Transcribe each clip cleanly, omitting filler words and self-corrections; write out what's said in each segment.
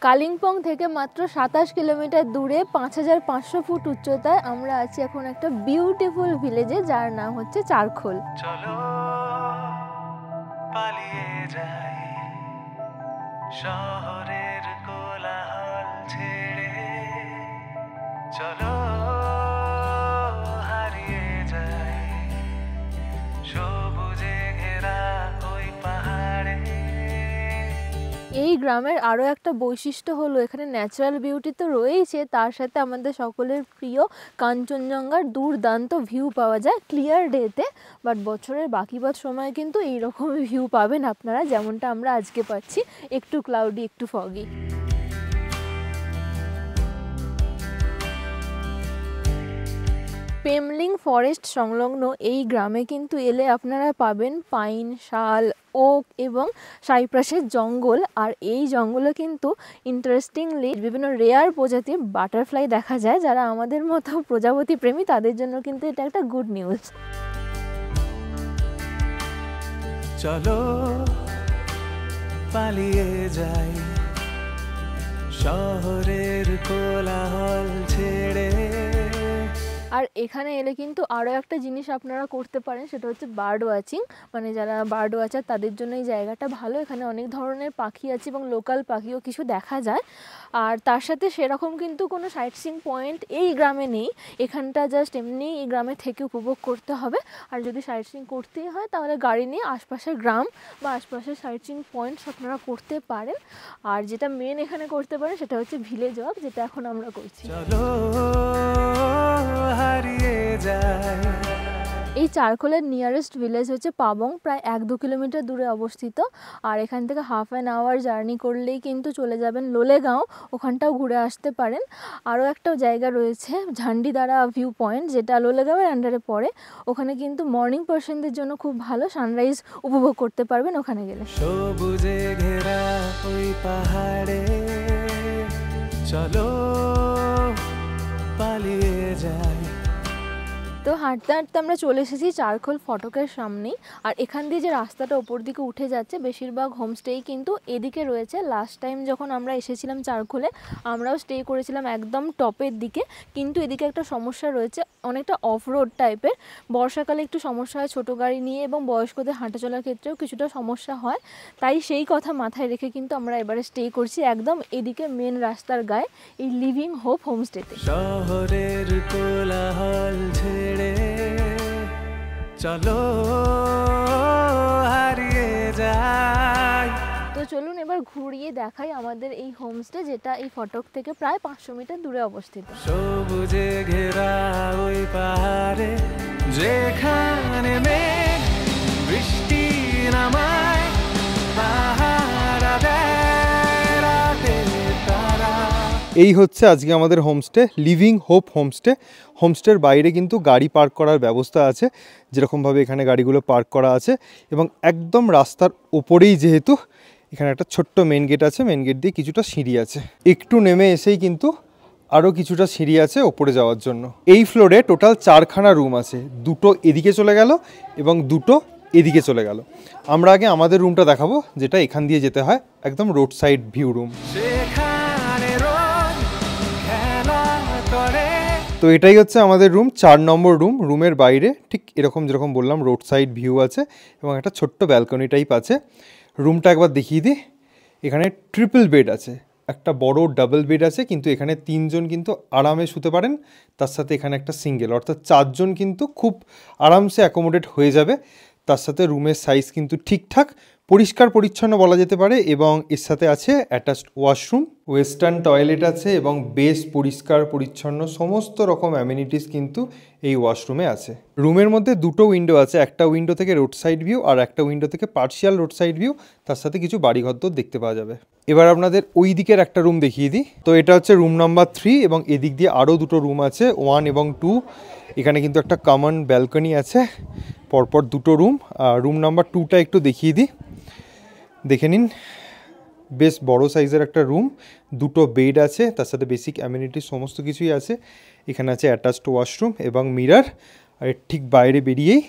কালিম্পং থেকে মাত্র 27 কিলোমিটার দূরে 5500 ফুট উচ্চতায় আমরা আছি এখন একটা বিউটিফুল ভিলেজে, যার নাম হচ্ছে চারখোল। চলো পালিয়ে যাই শহরের কোলাহল ছেড়ে, চলো হারিয়ে যাই সবুজে ঘেরা ওই পাহাড়ে। এই গ্রামের আরও একটা বৈশিষ্ট্য হলো এখানে ন্যাচারাল বিউটি তো রয়েছে, তার সাথে আমাদের সকলের প্রিয় কাঞ্চনজঙ্ঘার দুর্দান্ত ভিউ পাওয়া যায় ক্লিয়ার ডেতে। বাট বছরের বাকিবাদ সময় কিন্তু এইরকম ভিউ পাবেন আপনারা, যেমনটা আমরা আজকে পাচ্ছি, একটু ক্লাউডি একটু ফগি। পেমলিং ফরেস্ট সংলগ্ন এই গ্রামে কিন্তু এলে আপনারা পাবেন পাইন, শাল, ওক এবং সাইপ্রাসের জঙ্গল। আর এই জঙ্গলে কিন্তু ইন্টারেস্টিংলি বিভিন্ন রেয়ার প্রজাতির বাটারফ্লাই দেখা যায়। যারা আমাদের মতো প্রজাপতি প্রেমী তাদের জন্য কিন্তু এটা একটা গুড নিউজ। চলো পালিয়ে যাই শহরের কোলাহল ছেড়ে। আর এখানে এলে কিন্তু আরও একটা জিনিস আপনারা করতে পারেন, সেটা হচ্ছে বার্ড ওয়াচিং। মানে যারা বার্ড ওয়াচার তাদের জন্য এই জায়গাটা ভালো। এখানে অনেক ধরনের পাখি আছে এবং লোকাল পাখিও কিছু দেখা যায়। আর তার সাথে সেরকম কিন্তু কোনো সাইট সিইং পয়েন্ট এই গ্রামে নেই, এখানটা জাস্ট এমনি এই গ্রামে থেকে উপভোগ করতে হবে। আর যদি সাইট সিইং করতেই হয় তাহলে গাড়ি নিয়ে আশপাশের গ্রাম বা আশপাশের সাইট সিইং পয়েন্টস আপনারা করতে পারেন। আর যেটা মেন এখানে করতে পারেন সেটা হচ্ছে ভিলেজ ওয়াক, যেটা এখন আমরা করছি। এই চারখোলের নিয়ারেস্ট ভিলেজ হচ্ছে পাবং, প্রায় 1-2 কিলোমিটার দূরে অবস্থিত। আর এখান থেকে হাফ অ্যান আওয়ার জার্নি করলেই কিন্তু চলে যাবেন লোলেগাঁও, ওখানটাও ঘুরে আসতে পারেন। আরও একটা জায়গা রয়েছে ঝান্ডিদারা ভিউ পয়েন্ট, যেটা লোলেগাঁওয়ের আন্ডারে পড়ে। ওখানে কিন্তু মর্নিং পার্সনদের জন্য খুব ভালো, সানরাইজ উপভোগ করতে পারবেন ওখানে গেলে। সবুজে ঘেরা ওই পাহাড়ে চলো পালিয়ে যাই। তো হাঁটতে হাঁটতে আমরা চলে এসেছি চারখোল ফটকের সামনেই। আর এখান দিয়ে যে রাস্তাটা ওপর দিকে উঠে যাচ্ছে, বেশিরভাগ হোমস্টেই কিন্তু এদিকে রয়েছে। লাস্ট টাইম যখন আমরা এসেছিলাম চারখোলে আমরাও স্টে করেছিলাম একদম টপের দিকে, কিন্তু এদিকে একটা সমস্যা রয়েছে, অনেকটা অফ রোড টাইপের। বর্ষাকালে একটু সমস্যা হয় ছোটো গাড়ি নিয়ে, এবং বয়স্কদের হাঁটা চলার ক্ষেত্রেও কিছুটা সমস্যা হয়। তাই সেই কথা মাথায় রেখে কিন্তু আমরা এবারে স্টে করছি একদম এদিকে মেন রাস্তার গায়ে, এই লিভিং হোপ হোমস্টেতে। শহরের কোলাহল ছেড়ে চলো হারিয়ে যাই। তো চলুন এবার ঘুরিয়ে দেখাই আমাদের এই হোমস্টে, যেটা এই ফটক থেকে প্রায় 500 মিটার দূরে অবস্থিত। সবুজে ঘেরা ওই পাহাড়ে যেখানে মেঘ বৃষ্টি নামায়, পাহারা দেয় রাতের তারা। এই হচ্ছে আজকে আমাদের হোমস্টে, লিভিং হোপ হোমস্টে। হোমস্টের বাইরে কিন্তু গাড়ি পার্ক করার ব্যবস্থা আছে, যেরকমভাবে এখানে গাড়িগুলো পার্ক করা আছে। এবং একদম রাস্তার ওপরেই যেহেতু এখানে একটা ছোট্ট মেন গেট আছে, মেন গেট দিয়ে কিছুটা সিঁড়ি আছে। একটু নেমে এসেই কিন্তু আরও কিছুটা সিঁড়ি আছে ওপরে যাওয়ার জন্য। এই ফ্লোরে টোটাল 4খানা রুম আছে, 2টো এদিকে চলে গেল এবং 2টো এদিকে চলে গেল। আমরা আগে আমাদের রুমটা দেখাবো, যেটা এখান দিয়ে যেতে হয়, একদম রোড সাইড ভিউ রুম। তো এটাই হচ্ছে আমাদের রুম, 4 নম্বর রুম। রুমের বাইরে ঠিক এরকম যেরকম বললাম রোড সাইড ভিউ আছে এবং একটা ছোট্ট ব্যালকনি টাইপ আছে। রুমটা একবার দেখিয়ে দিই। এখানে ট্রিপল বেড আছে, একটা বড় ডাবল বেড আছে, কিন্তু এখানে 3 জন কিন্তু আরামে শুতে পারেন। তার সাথে এখানে একটা সিঙ্গেল, অর্থাৎ 4 জন কিন্তু খুব আরামসে অ্যাকোমোডেট হয়ে যাবে। তার সাথে রুমের সাইজ কিন্তু ঠিকঠাক, পরিষ্কার পরিচ্ছন্ন বলা যেতে পারে। এবং এর সাথে আছে অ্যাটাচড ওয়াশরুম, ওয়েস্টার্ন টয়লেট আছে এবং বেশ পরিষ্কার পরিচ্ছন্ন সমস্ত রকম অ্যামিনিটিস কিন্তু এই ওয়াশরুমে আছে। রুমের মধ্যে 2টো উইন্ডো আছে, একটা উইন্ডো থেকে রোড সাইড ভিউ আর একটা উইন্ডো থেকে পার্শিয়াল রোড সাইড ভিউ। তার সাথে কিছু বাড়িঘর দেখতে পাওয়া যাবে। এবার আপনাদের ওই দিকের একটা রুম দেখিয়ে দিই। তো এটা হচ্ছে রুম নাম্বার 3 এবং এদিক দিয়ে আরও 2টো রুম আছে, 1 এবং 2। এখানে কিন্তু একটা কমন ব্যালকনি আছে, পরপর 2টো রুম। আর রুম নাম্বার 2টা একটু দেখিয়ে দিই, দেখে নিন। বেশ বড় সাইজের একটা রুম, 2টো বেড আছে, তার সাথে বেসিক অ্যামিনিটি সমস্ত কিছুই আছে। এখানে আছে অ্যাটাচড ওয়াশরুম এবং মিরর। আর ঠিক বাইরে বেরিয়েই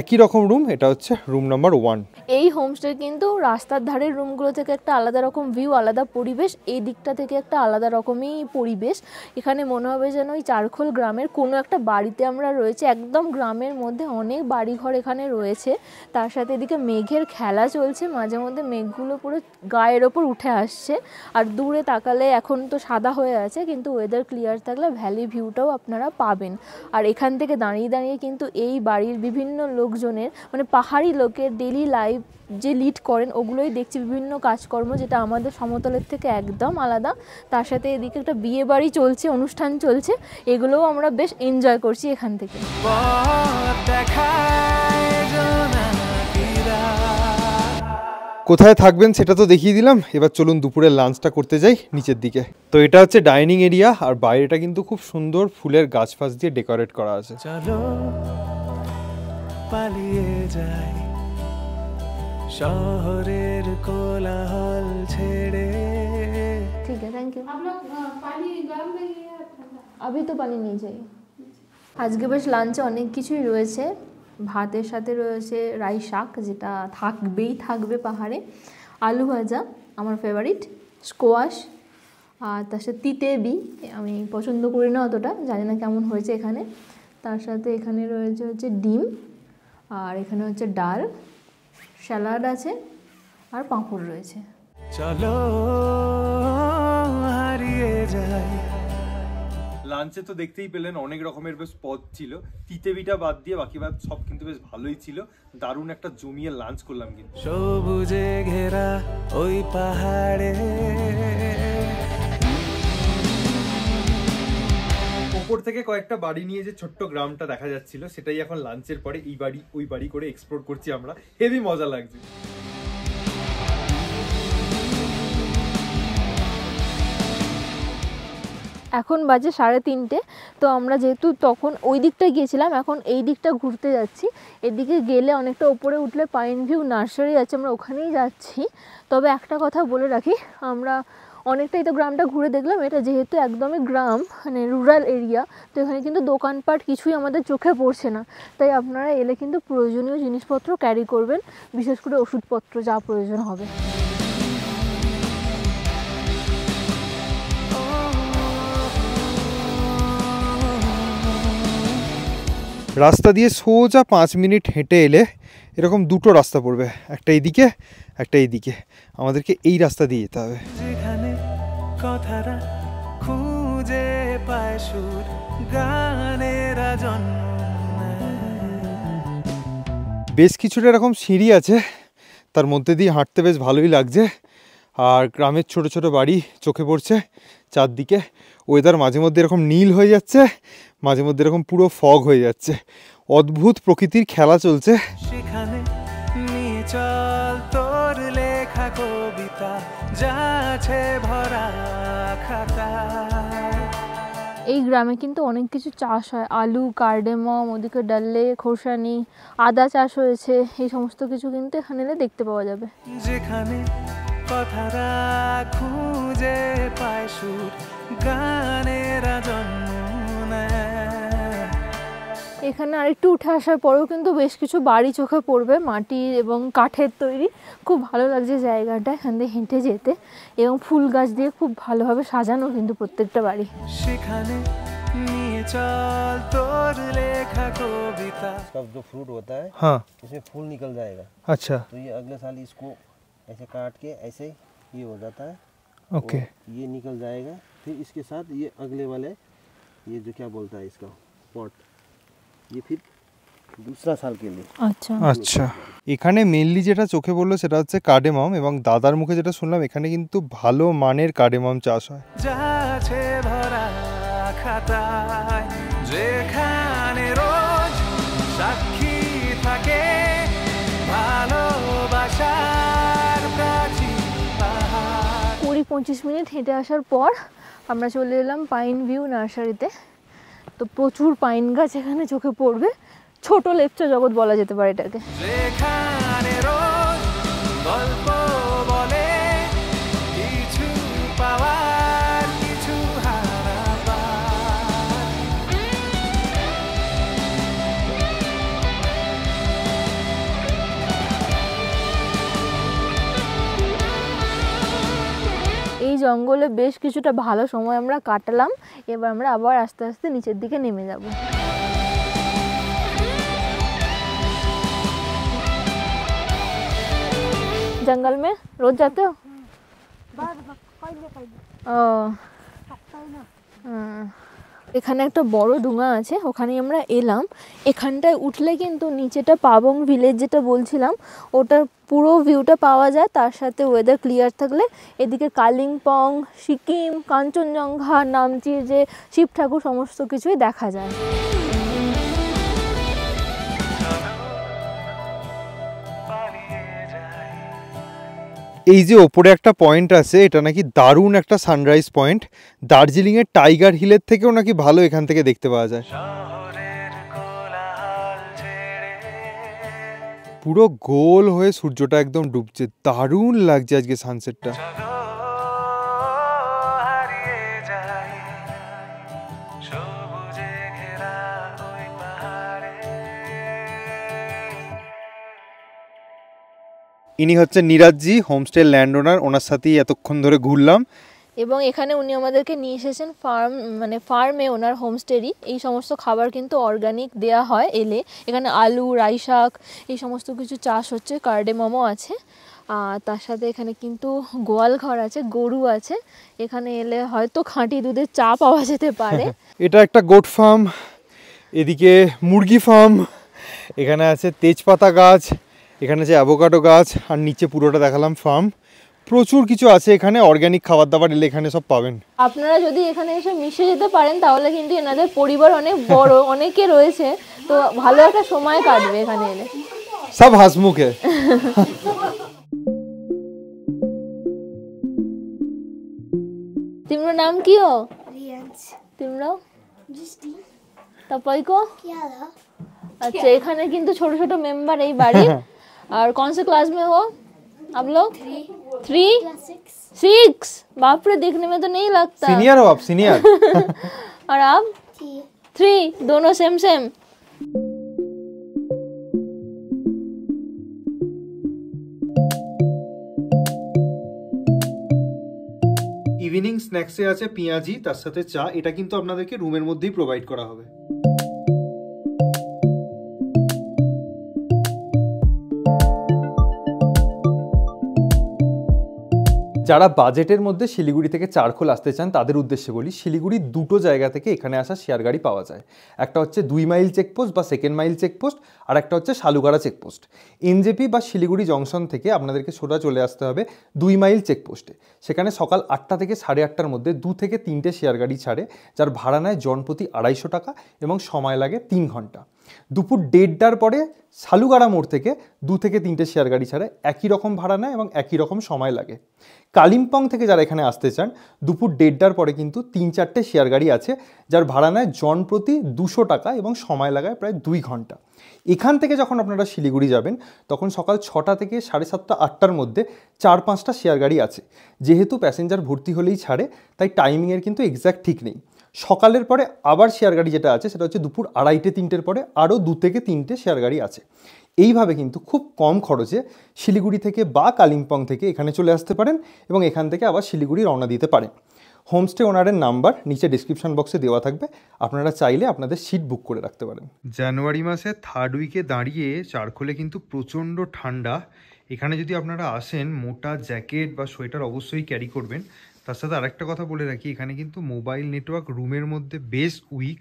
একই রকম রুম, এটা হচ্ছে রুম নাম্বার 1। এই হোমস্টে কিন্তু রাস্তার ধারের রুমগুলো থেকে একটা আলাদা রকম ভিউ, আলাদা পরিবেশ, এই দিকটা থেকে একটা আলাদা রকমই পরিবেশ। এখানে মনে হবে যেন ওই চারখোল গ্রামের কোনো একটা বাড়িতে আমরা রয়েছে, একদম গ্রামের মধ্যে অনেক বাড়িঘর এখানে রয়েছে। তার সাথে এদিকে মেঘের খেলা চলছে, মাঝে মধ্যে মেঘগুলো পুরো গায়ের ওপর উঠে আসছে। আর দূরে তাকালে এখন তো সাদা হয়ে আছে, কিন্তু ওয়েদার ক্লিয়ার থাকলে ভ্যালি ভিউটাও আপনারা পাবেন। আর এখান থেকে দাঁড়িয়ে দাঁড়িয়ে কিন্তু এই বাড়ির বিভিন্ন লোকজনের, মানে পাহাড়ি লোকের ডেইলি লাইফ যে লিড করেন ওগুলোই দেখছি, বিভিন্ন কাজকর্ম, যেটা আমাদের সমতলের থেকে একদম আলাদা। তার সাথে এদিকে একটা বিয়ে বাড়ি চলছে, অনুষ্ঠান চলছে, এগুলোও আমরা বেশ এনজয় করছি এখান থেকে। কোথায় থাকবেন সেটা তো দেখিয়ে দিলাম, এবার চলুন দুপুরের লাঞ্চটা করতে যাই নিচের দিকে। তো এটা হচ্ছে ডাইনিং এরিয়া, আর বাইরেটা কিন্তু খুব সুন্দর ফুলের গাছ ফাছ দিয়ে ডেকোরেট করা আছে। চলো পালিয়ে যাই শহরের কোলাহল ছেড়ে। ঠিক আছে, থ্যাংক ইউ। अभी तो पानी नहीं चाहिए। আজকে বেশ লাঞ্চে অনেক কিছুই রয়েছে। ভাতের সাথে রয়েছে রাই শাক, যেটা থাকবে পাহাড়ে, আলু ভাজা আমার ফেভারিট, স্কোয়াশ, আর তার সাথে তিতেবি, আমি পছন্দ করি না অতটা, জানি না কেমন হয়েছে এখানে। তার সাথে এখানে রয়েছে হচ্ছে ডিম, আর এখানে হচ্ছে ডাল, স্যালাড আছে, আর পাঁপড় রয়েছে। চলো হারিয়ে যাই। লাঞ্চে তো দেখতেই পেলেন অনেক রকমের বেশ পদ ছিল, তিতেবিটা বাদ দিয়ে বাকি সব কিন্তু বেশ ভালোই ছিল। দারুণ একটা জমিয়ে লাঞ্চ করলাম কিন্তু। সবুজে ঘেরা ওই পাহাড়ে, ওপর থেকে কয়েকটা বাড়ি নিয়ে যে ছোট্ট গ্রামটা দেখা যাচ্ছিল, সেটাই এখন লাঞ্চের পরে এই বাড়ি ওই বাড়ি করে এক্সপ্লোর করছি আমরা। হেভি মজা লাগছে। এখন বাজে 3:30। তো আমরা যেহেতু তখন ওই দিকটা গিয়েছিলাম, এখন এই দিকটা ঘুরতে যাচ্ছি। এদিকে গেলে অনেকটা উপরে উঠলে পাইন ভিউ নার্সারি আছে, আমরা ওখানেই যাচ্ছি। তবে একটা কথা বলে রাখি, আমরা অনেকটাই তো গ্রামটা ঘুরে দেখলাম, এটা যেহেতু একদমই গ্রাম, মানে রুরাল এরিয়া, তো এখানে কিন্তু দোকানপাট কিছুই আমাদের চোখে পড়ছে না। তাই আপনারা এলে কিন্তু প্রয়োজনীয় জিনিসপত্র ক্যারি করবেন, বিশেষ করে ওষুধপত্র যা প্রয়োজন হবে। রাস্তা দিয়ে সোজা 5 মিনিট হেঁটে এলে এরকম দুটো রাস্তা পড়বে, একটা এইদিকে একটা এইদিকে। আমাদেরকে এই রাস্তা দিয়ে যেতে হবে। যেখানে কথারা খুঁজে পায় সুর, গানেরা জন্ম বেশ কিছুটা এরকম সিঁড়ি আছে, তার মধ্যে দিয়ে হাঁটতে বেশ ভালোই লাগছে। আর গ্রামের ছোট ছোট বাড়ি চোখে পড়ছে চারদিকে। ওয়েদার মাঝে মধ্যে এরকম নীল হয়ে যাচ্ছে, মাঝে মধ্যে এরকম পুরো ফগ হয়ে যাচ্ছে। অদ্ভুত প্রকৃতির খেলা চলছে। সেখানে নিয়ে চল তোর লেখা কবিতা, যাচ্ছে ভরা খাতা। এই গ্রামে কিন্তু অনেক কিছু চাষ হয়, আলু, কার্ডেমম, ওদিকে ডাল্লে, খোরসানি, আদা চাষ হয়েছে। এই সমস্ত কিছু কিন্তু এখানে এলে দেখতে পাওয়া যাবে। যেখানে কথারা খুঁজে পায় সুর, গানেরা জন্ম নেয়। এখানে আরেকটু উঠে আসার পরেও কিন্তু বেশ কিছু বাড়ি চোখে পড়বে, মাটির এবং কাঠের তৈরি। খুব ভালো লাগছে জায়গাটা, এখান দিয়ে হেঁটে যেতে, এবং ফুল গাছ দিয়ে খুব ভালোভাবে সাজানো কিন্তু প্রত্যেকটা বাড়ি। সেখানে নিয়ে চল তোর লেখা कविता। इसका जो फ्रूट होता है हाँ इसमें फूल निकल जाएगा, अच्छा तो ये अगले साल इसको ऐसे काट के ऐसे ये हो जाता है, ओके और ये निकल जाएगा। फिर इसके साथ ये अगले वाले ये जो क्या बोलता है इसका पॉट, ये फिर दूसरा साल के लिए। আচ্ছা আচ্ছা, এখানে মেনলি যেটা চোখে পড়লো সেটা হচ্ছে কার্ডেমম, এবং দাদার মুখে যেটা শুনলাম এখানে কিন্তু ভালো মানের কার্ডেমম চাষ হয়। যাচ্ছে ভরা খাতায়, যেখানে রোজ সাক্ষী থাকে ভালোবাসার প্রাচীন পাহাড়। 20-25 মিনিট হেঁটে আসার পর আমরা চলে এলাম পাইন ভিউ নার্সারিতে। তো প্রচুর পাইন গাছ এখানে চোখে পড়বে, ছোট লেপচা জগৎ বলা যেতে পারে এটাকে। যেখানে রোজ গল্প বলে কিছু পাওয়ার কিছু হারাবার। জঙ্গলে বেশ কিছুটা ভালো সময় আমরা কাটালাম। এবার আমরা আবার আস্তে আস্তে নিচের দিকে নেমে যাব। जंगल में रोज जाते हो? ও এখানে একটা বড় ডুঙা আছে, ওখানে আমরা এলাম। এখানটায় উঠলে কিন্তু নিচেটা পাবং ভিলেজ যেটা বলছিলাম ওটার পুরো ভিউটা পাওয়া যায়, তার সাথে ওয়েদার ক্লিয়ার থাকলে এদিকে কালিম্পং, সিকিম, কাঞ্চনজঙ্ঘা, নামচির যে শিব ঠাকুর সমস্ত কিছুই দেখা যায়। এই যে ওপরে একটা পয়েন্ট আছে, এটা নাকি দারুণ একটা সানরাইজ পয়েন্ট। দার্জিলিংয়ের টাইগার হিলের থেকেও নাকি ভালো এখান থেকে দেখতে পাওয়া যায়। পুরো গোল হয়ে সূর্যটা একদম ডুবছে, দারুণ লাগছে আজকে সানসেটটা। ইনি হচ্ছে নীরাজজি, হোমস্টের ল্যান্ড ওনার। ওনার সাথেই এতক্ষণ ধরে ঘুরলাম এবং এখানে উনি আমাদেরকে নিয়ে এসেছেন ফার্মে ওনার হোমস্টেরই এই সমস্ত খাবার কিন্তু অর্গানিক দেয়া হয় এলে। এখানে আলু, রাই শাক এই সমস্ত কিছু চাষ হচ্ছে, কার্ডেমমও আছে। তার সাথে এখানে কিন্তু গোয়াল ঘর আছে, গরু আছে। এখানে এলে হয়তো খাঁটি দুধের চা পাওয়া যেতে পারে। এটা একটা গোট ফার্ম, এদিকে মুরগি ফার্ম, এখানে আছে তেজপাতা গাছ, এখানে আছে অ্যাভোকাডো গাছ, আর নিচে পুরোটা দেখালাম ফার্ম। প্রচুর কিছু আছে এখানে, অর্গানিক খাবার দাবার এলে এখানে সব পাবেন। আপনারা যদি এখানে এসে মিশে যেতে পারেন তাহলে কিন্তু এনাদের পরিবার অনেক বড়, অনেকে রয়েছে, তো ভালো একটা সময় কাটবে এখানে এলে। সব হাসমুখে। तिम्रो नाम के हो? रियांश। तिम्रो? दृष्टि। तपाईको? क्या था? अच्छा, এখানে কিন্তু ছোট ছোট মেম্বার এই বাড়ির। और कौन से क्लास में हो आप लोग? 3 Class 6। बाप रे, देखने में तो नहीं लगता। सीनियर हो आप? सीनियर। और आप? 3। दोनों सेम सेम। ইভিনিং স্ন্যাক্সে আছে পেঁয়াজি, তার সাথে চা। এটা কিন্তু আপনাদেরকে রুমের মধ্যেই প্রোভাইড করা হবে। যারা বাজেটের মধ্যে শিলিগুড়ি থেকে চারখোল আসতে চান তাদের উদ্দেশ্যে বলি, শিলিগুড়ির দুটো জায়গা থেকে এখানে আসা শেয়ার গাড়ি পাওয়া যায়। একটা হচ্ছে 2 মাইল চেকপোস্ট বা 2nd মাইল চেকপোস্ট, আর একটা হচ্ছে শালুগাড়া চেকপোস্ট। এনজেপি বা শিলিগুড়ি জংশন থেকে আপনাদেরকে সোজা চলে আসতে হবে 2 মাইল চেকপোস্টে। সেখানে সকাল 8টা থেকে 8:30টার মধ্যে 2 থেকে 3টে শেয়ার গাড়ি ছাড়ে, যার ভাড়া নেয় জনপ্রতি 250 টাকা এবং সময় লাগে 3 ঘন্টা। দুপুর 1:30টার পরে শালুগাড়া মোড় থেকে 2 থেকে 3টে শেয়ার গাড়ি ছাড়ে, একই রকম ভাড়া নেয় এবং একই রকম সময় লাগে। কালিম্পং থেকে যারা এখানে আসতে চান, দুপুর 1:30টার পরে কিন্তু 3-4টে শেয়ার গাড়ি আছে, যার ভাড়া নেয় জনপ্রতি 200 টাকা এবং সময় লাগায় প্রায় 2 ঘন্টা। এখান থেকে যখন আপনারা শিলিগুড়ি যাবেন তখন সকাল 6টা থেকে 7:30-8টার মধ্যে 4-5টা শেয়ার গাড়ি আছে। যেহেতু প্যাসেঞ্জার ভর্তি হলেই ছাড়ে, তাই টাইমিংয়ের কিন্তু এক্স্যাক্ট ঠিক নেই। সকালের পরে আবার শেয়ার গাড়ি যেটা আছে সেটা হচ্ছে দুপুর 2:30-3টের পরে আরও 2 থেকে 3টে শেয়ার গাড়ি আছে। এইভাবে কিন্তু খুব কম খরচে শিলিগুড়ি থেকে বা কালিম্পং থেকে এখানে চলে আসতে পারেন এবং এখান থেকে আবার শিলিগুড়ি রওনা দিতে পারেন। হোমস্টে ওনারের নাম্বার নিচে ডিসক্রিপশন বক্সে দেওয়া থাকবে, আপনারা চাইলে আপনাদের সিট বুক করে রাখতে পারেন। জানুয়ারি মাসে 3rd উইকে দাঁড়িয়ে চারখোলে কিন্তু প্রচণ্ড ঠান্ডা। এখানে যদি আপনারা আসেন মোটা জ্যাকেট বা সোয়েটার অবশ্যই ক্যারি করবেন। তার সাথে আরেকটা কথা বলে রাখি, এখানে কিন্তু মোবাইল নেটওয়ার্ক রুমের মধ্যে বেশ উইক,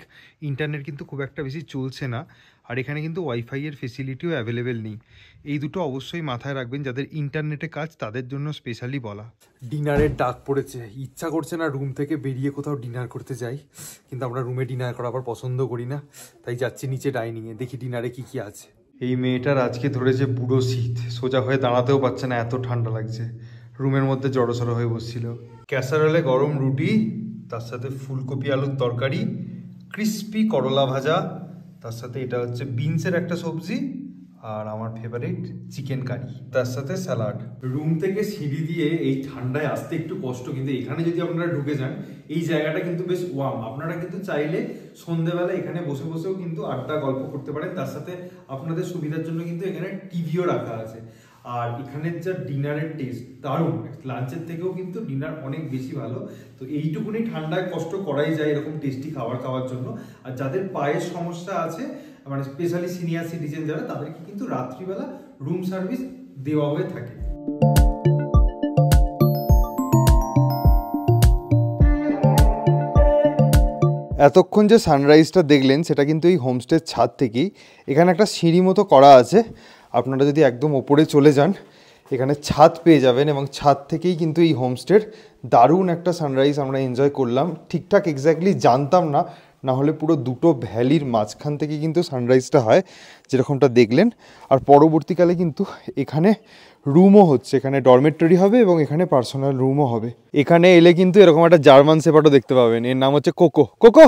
ইন্টারনেট কিন্তু খুব একটা বেশি চলছে না, আর এখানে কিন্তু ওয়াইফাইয়ের ফেসিলিটিও অ্যাভেলেবেল নেই। এই দুটো অবশ্যই মাথায় রাখবেন, যাদের ইন্টারনেটে কাজ তাদের জন্য স্পেশালি বলা। ডিনারের ডাক পড়েছে, ইচ্ছা করছে না রুম থেকে বেরিয়ে কোথাও ডিনার করতে যাই, কিন্তু আমরা রুমে ডিনার করা আবার পছন্দ করি না, তাই যাচ্ছি নিচে ডাইনিংয়ে, দেখি ডিনারে কি কি আছে। এই মেয়েটার আজকে ধরেছে বুড়ো শীত, সোজা হয়ে দাঁড়াতেও পারছে না, এত ঠান্ডা লাগছে। রুমের মধ্যে জড়সড় হয়ে বসছিল। ক্যাসারোলে গরম রুটি, তার সাথে ফুলকপি আলুর তরকারি, ক্রিস্পি করলা ভাজা, তার সাথে এটা হচ্ছে বিনসের একটা সবজি, আর আমার ফেভারিট চিকেন কারি, তার সাথে স্যালাড। রুম থেকে সিঁড়ি দিয়ে এই ঠান্ডায় আসতে একটু কষ্ট, কিন্তু এখানে যদি আপনারা ঢুকে যান, এই জায়গাটা কিন্তু বেশ ওয়ার্ম। আপনারা কিন্তু চাইলে সন্ধ্যেবেলা এখানে বসে বসেও কিন্তু আড্ডা গল্প করতে পারেন। তার সাথে আপনাদের সুবিধার জন্য কিন্তু এখানে টিভিও রাখা আছে। আর এখানের যা ডিনারের টেস্ট দারুণ, লাঞ্চের থেকেও কিন্তু ডিনার অনেক বেশি ভালো। তো এইটুকুনি ঠান্ডায় কষ্ট করাই যায় এরকম টেস্টি খাবার খাওয়ার জন্য। আর যাদের পায়ের সমস্যা আছে, মানে স্পেশালি সিনিয়র সিটিজেন যারা, তাদেরকে কিন্তু রাত্রিবেলা রুম সার্ভিস দেওয়া হয়ে থাকে। এতক্ষণ যে সানরাইজটা দেখলেন সেটা কিন্তু এই হোমস্টের ছাদ থেকেই। এখানে একটা সিঁড়ি মতো করা আছে, আপনারা যদি একদম ওপরে চলে যান এখানে ছাদ পেয়ে যাবেন, এবং ছাদ থেকেই কিন্তু এই হোমস্টের দারুণ একটা সানরাইজ আমরা এনজয় করলাম। ঠিকঠাক এক্স্যাক্টলি জানতাম না, না হলে পুরো দুটো ভ্যালির মাঝখান থেকে কিন্তু সানরাইজটা হয় যেরকমটা দেখলেন। আর পরবর্তীকালে কিন্তু এখানে রুমও হচ্ছে, এখানে ডরমেটরি হবে এবং এখানে পার্সোনাল রুমও হবে। এখানে এলে কিন্তু এরকম একটা জার্মান শেপার্ডও দেখতে পাবেন, এর নাম হচ্ছে কোকো। কোকো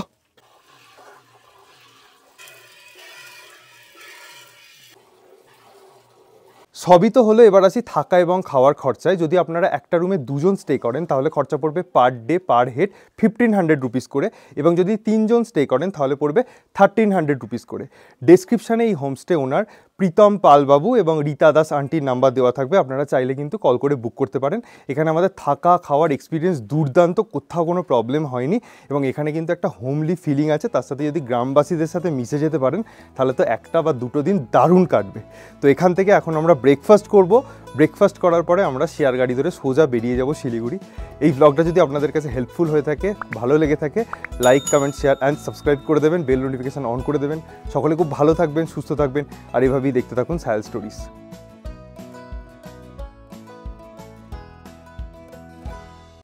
সবই তো হলো, এবার আসি থাকা এবং খাওয়ার খরচায়। যদি আপনারা একটা রুমে দুজন স্টে করেন তাহলে খরচা পড়বে per day per head 1500 rupees করে, এবং যদি 3 জন স্টে করেন তাহলে পড়বে 1300 রুপিস করে। ডেসক্রিপশানে এই হোমস্টে ওনার প্রীতম পালবাবু এবং রীতা দাস আন্টির নাম্বার দেওয়া থাকবে, আপনারা চাইলে কিন্তু কল করে বুক করতে পারেন। এখানে আমাদের থাকা খাওয়ার এক্সপিরিয়েন্স দুর্দান্ত, কোথাও কোনো প্রবলেম হয়নি, এবং এখানে কিন্তু একটা হোমলি ফিলিং আছে। তার সাথে যদি গ্রামবাসীদের সাথে মিশে যেতে পারেন তাহলে তো একটা বা দুটো দিন দারুণ কাটবে। তো এখান থেকে এখন আমরা ব্রেকফাস্ট করব। ব্রেকফাস্ট করার পরে আমরা শেয়ার গাড়ি ধরে সোজা বেরিয়ে যাব শিলিগুড়ি। এই ব্লগটা যদি আপনাদের কাছে হেল্পফুল হয়ে থাকে, ভালো লেগে থাকে, like comment share and subscribe করে দেবেন, বেল নোটিফিকেশান অন করে দেবেন। সকলে খুব ভালো থাকবেন, সুস্থ থাকবেন, আর এভাবেই দেখতে থাকুন সায়াল স্টোরিজ।